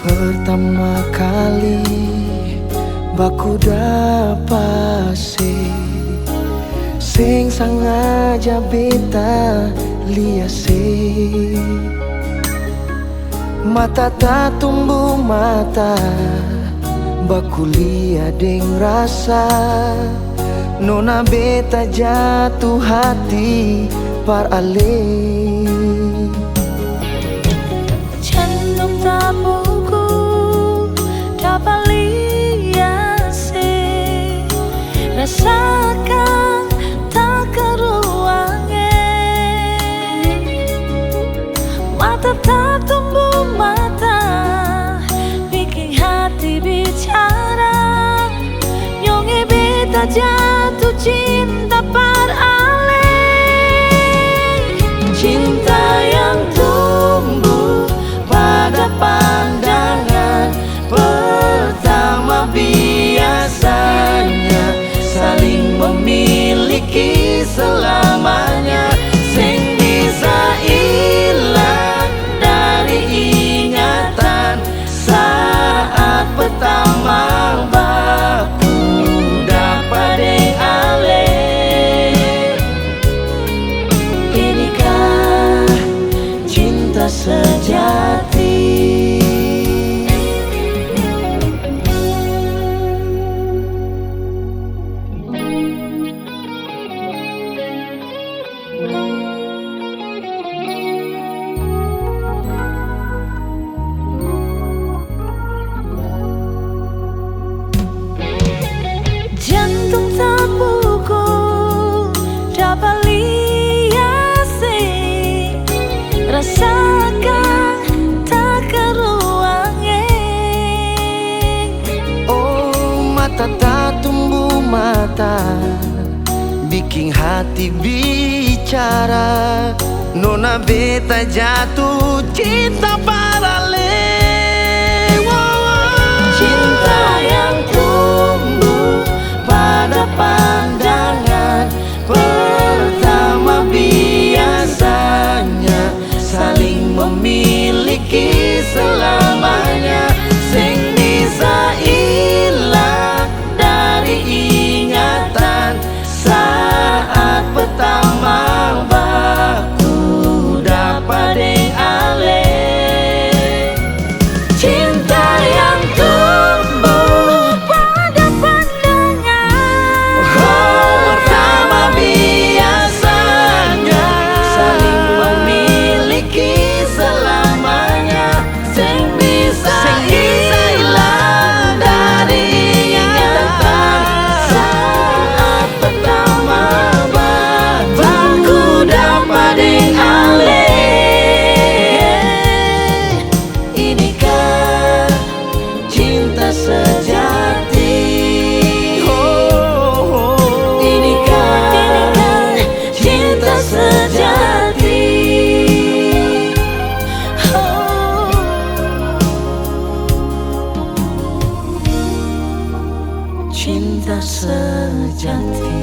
Pertama kali baku dapase sing sengaja beta liase, mata tak tumbuh mata baku lia deng rasa, nona beta jatuh hati par ale. Jantung tak pukul dapat liase, rasakan tak keruangan, mata tak tumbuh mata bikin hati bicara, nyonge beta jatuh cinta par ale. Cinta yang tumbuh pada pandangan pertama, biasanya saling memiliki selamanya, sing bisa hilang dari ingatan saat pertama baku dapat deng ale. Inikah cinta sejati? Jantung tak pukul dapat liase, rasakan tak keruangan. Oh, mata tak tumbuh mata bikin hati bicara, nona beta jatuh cinta parale. Cinta yang tumbuh pada pandangan pertama, biasanya saling memiliki selamanya, sing bisa hilang dari ingatan saat pertama baku dapat deng ale. Cinta yang tumbuh pada pandangan pertama, biasanya saling memiliki selamanya, sing bisa hilang dari ingatan saat pertama baku dapat deng ale. Inikah cinta sejati? Inikah cinta sejati? Cinta sejati.